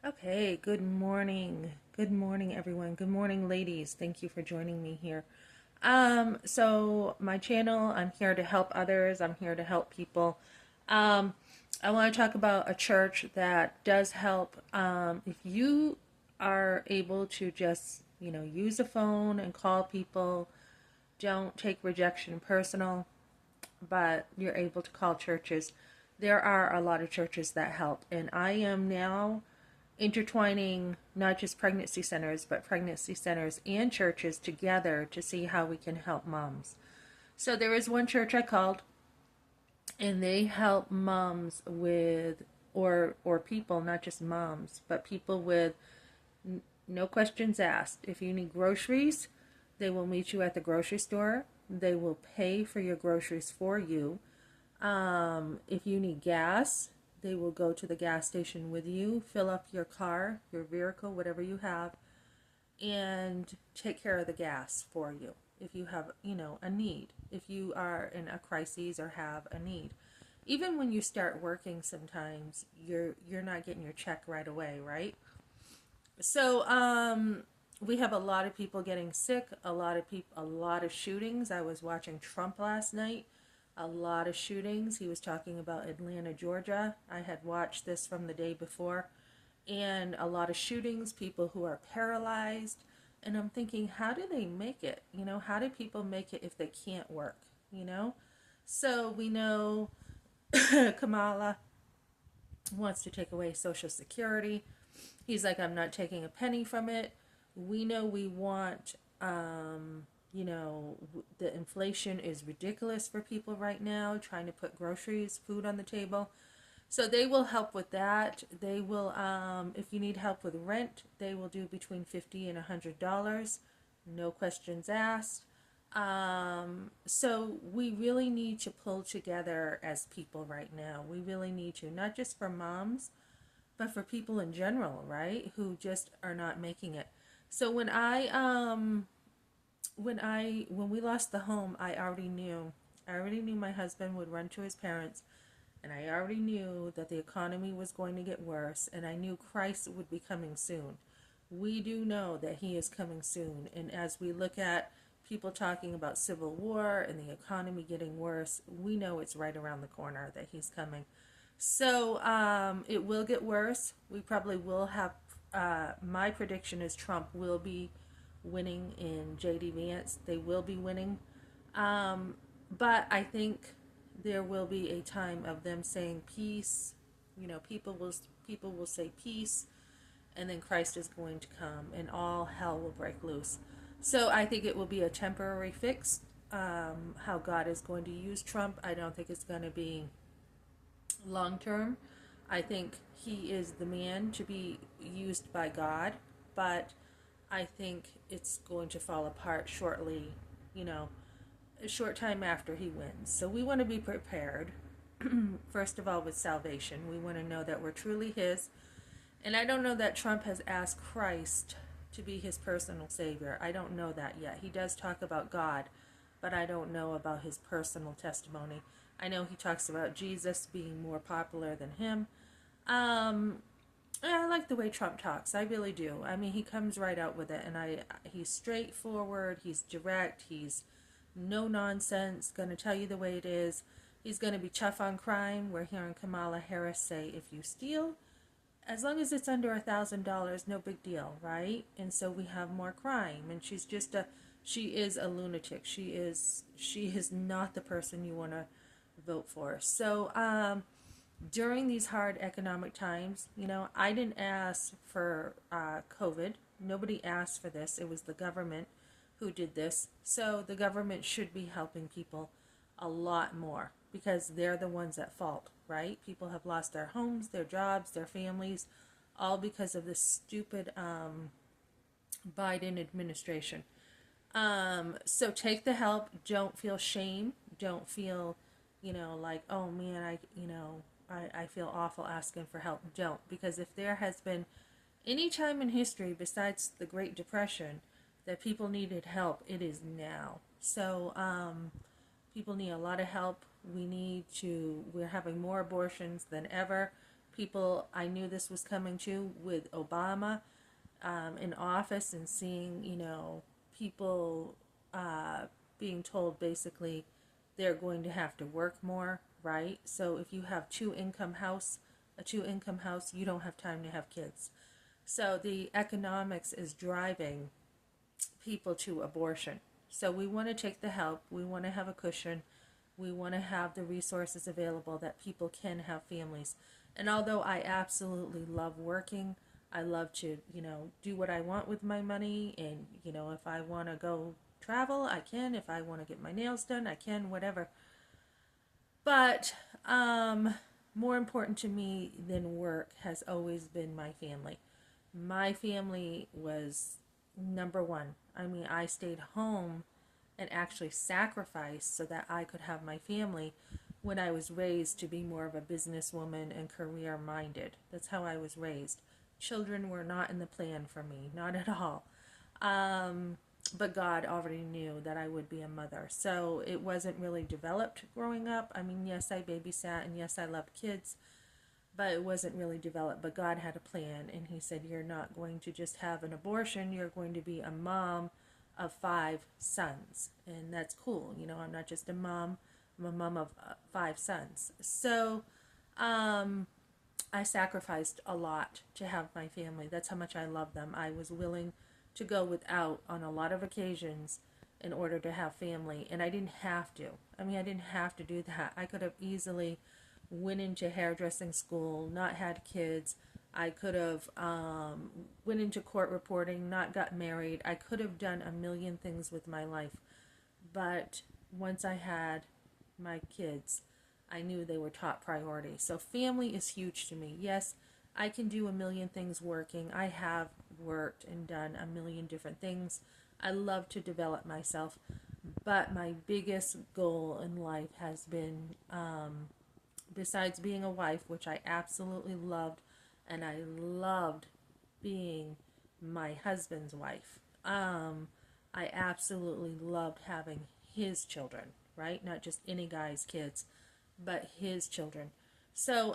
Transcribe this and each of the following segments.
Okay, good morning. Good morning, everyone. Good morning, ladies. Thank you for joining me here. So my channel, I'm here to help others. I'm here to help people. Um, I want to talk about a church that does help. If you are able to just, use a phone and call people, don't take rejection personal, but you're able to call churches. There are a lot of churches that help, and I am now intertwining not just pregnancy centers, but pregnancy centers and churches together to see how we can help moms. So there is one church I called, and they help moms with, or people, not just moms, but people with no questions asked. If you need groceries, they will meet you at the grocery store. They will pay for your groceries for you. If you need gas, they will go to the gas station with you, fill up your car, your vehicle, whatever you have, and take care of the gas for you. If you have, a need, if you are in a crisis or have a need, even when you start working, sometimes you're not getting your check right away, right? So, we have a lot of people getting sick, a lot of shootings. I was watching Trump last night. A lot of shootings. He was talking about Atlanta, Georgia. I had watched this from the day before, and a lot of shootings, people who are paralyzed. And I'm thinking, how do they make it? How do people make it if they can't work? You know? So we know Kamala wants to take away Social Security. He's like, I'm not taking a penny from it. We know we want, the inflation is ridiculous for people right now, trying to put groceries, food on the table. So they will help with that. They will, if you need help with rent, they will do between $50 and $100. No questions asked. So we really need to pull together as people right now. We really need to, not just for moms, but for people in general, right? Who just are not making it. So when we lost the home, I already knew my husband would run to his parents, and I already knew that the economy was going to get worse, and I knew Christ would be coming soon. We do know that he is coming soon, and as we look at people talking about civil war and the economy getting worse, we know it's right around the corner that he's coming. So it will get worse. We probably will have. My prediction is Trump will be winning in JD Vance. They will be winning, but I think there will be a time of them saying peace. People will say peace, and then Christ is going to come, and all hell will break loose. So I think it will be a temporary fix. How God is going to use Trump, I don't think it's going to be long term. I think he is the man to be used by God, but I think it's going to fall apart shortly, you know, a short time after he wins. So we want to be prepared, first of all, with salvation. We want to know that we're truly his. And I don't know that Trump has asked Christ to be his personal savior. I don't know that yet. He does talk about God, but I don't know about his personal testimony. I know he talks about Jesus being more popular than him. Um, I like the way Trump talks. I really do. I mean, he comes right out with it, and he's straightforward. He's direct. He's no nonsense. Going to tell you the way it is. He's going to be tough on crime. We're hearing Kamala Harris say, if you steal, as long as it's under $1,000, no big deal, right? And so we have more crime, and she is a lunatic. She is not the person you want to vote for. So, during these hard economic times, I didn't ask for COVID. Nobody asked for this. It was the government who did this. So the government should be helping people a lot more because they're the ones at fault, right? People have lost their homes, their jobs, their families, all because of this stupid Biden administration. So take the help. Don't feel shame. Don't feel, like, oh man, I feel awful asking for help. Don't. Because if there has been any time in history besides the Great Depression that people needed help, it is now. So, people need a lot of help. We're having more abortions than ever People, I knew this was coming too with Obama in office, and seeing, people being told basically they're going to have to work more, right? So if you have a two-income house, you don't have time to have kids. So the economics is driving people to abortion. So we want to take the help, we want to have a cushion, we want to have the resources available that people can have families. And although I absolutely love working, I love to, do what I want with my money. And, if I want to go travel, I can. If I want to get my nails done, I can, whatever. But more important to me than work has always been my family. My family was number one. I mean, I stayed home and actually sacrificed so that I could have my family when I was raised to be more of a businesswoman and career minded. That's how I was raised. Children were not in the plan for me, not at all. But God already knew that I would be a mother. So it wasn't really developed growing up. I mean, yes, I babysat, and yes, I loved kids, but it wasn't really developed. But God had a plan, and He said, you're not going to just have an abortion, you're going to be a mom of 5 sons. And that's cool. I'm not just a mom, I'm a mom of 5 sons. So I sacrificed a lot to have my family. That's how much I love them. I was willing to go without on a lot of occasions in order to have family, and I didn't have to. I mean, I didn't have to do that. I could have easily went into hairdressing school, not had kids. I could have went into court reporting, not got married. I could have done a million things with my life. But once I had my kids, I knew they were top priority. So family is huge to me. Yes, I can do a million things working. I have worked and done a million different things. I love to develop myself. But my biggest goal in life has been, besides being a wife, which I absolutely loved, and I loved being my husband's wife. I absolutely loved having his children, right? Not just any guy's kids, but his children. So,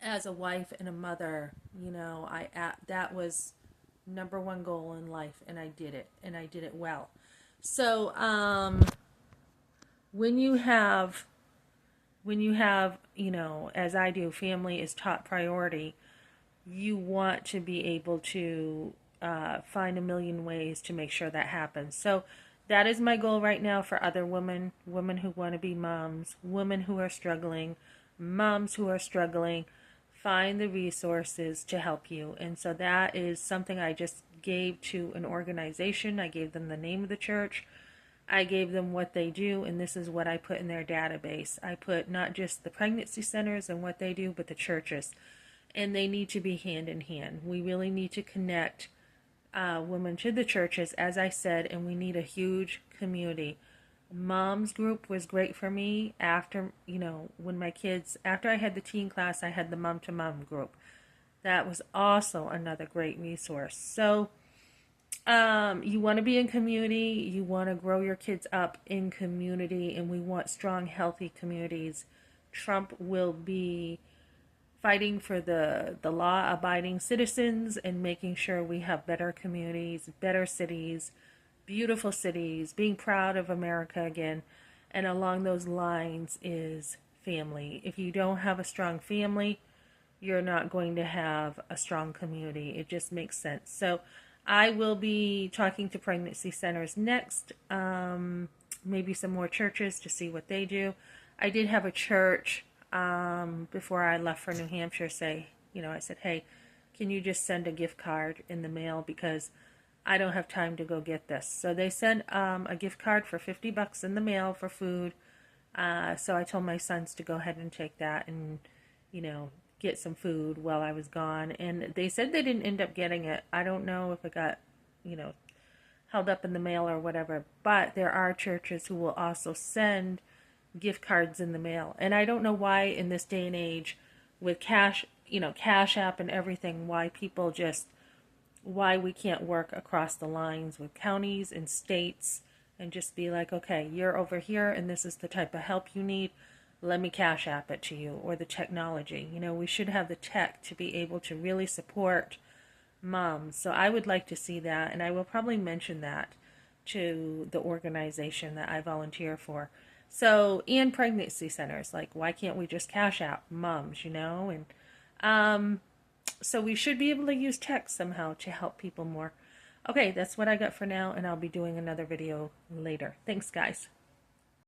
as a wife and a mother, that was number one goal in life, and I did it, and I did it well. So, when you have, as I do, family is top priority, you want to be able to find a million ways to make sure that happens. So that is my goal right now for other women who want to be moms, women who are struggling, moms who are struggling. Find the resources to help you. And so that is something I just gave to an organization. I gave them the name of the church. I gave them what they do, and this is what I put in their database. I put not just the pregnancy centers and what they do, but the churches. And they need to be hand in hand. We really need to connect women to the churches, as I said, and we need a huge community. Mom's group was great for me after, after I had the teen class, I had the mom to mom group. That was also another great resource. So, you want to be in community, you want to grow your kids up in community, and we want strong, healthy communities. Trump will be fighting for the law-abiding citizens and making sure we have better communities, better cities, beautiful cities, being proud of America again. And along those lines is family. If you don't have a strong family, you're not going to have a strong community. It just makes sense. So I will be talking to pregnancy centers next, maybe some more churches to see what they do. I did have a church before I left for New Hampshire say, I said, hey, can you just send a gift card in the mail because I don't have time to go get this. So they sent a gift card for $50 in the mail for food. So I told my sons to go ahead and take that and, get some food while I was gone. And they said they didn't end up getting it. I don't know if it got, held up in the mail or whatever. But there are churches who will also send gift cards in the mail. And I don't know why in this day and age with Cash App and everything, why we can't work across the lines with counties and states and just be like, okay, you're over here and this is the type of help you need. let me cash app it to you, or the technology. You know, we should have the tech to be able to really support moms. So I would like to see that, and I will probably mention that to the organization that I volunteer for. So, and pregnancy centers, like, why can't we just cash out moms, you know? And so we should be able to use tech somehow to help people more. Okay, that's what I got for now, and I'll be doing another video later. Thanks, guys.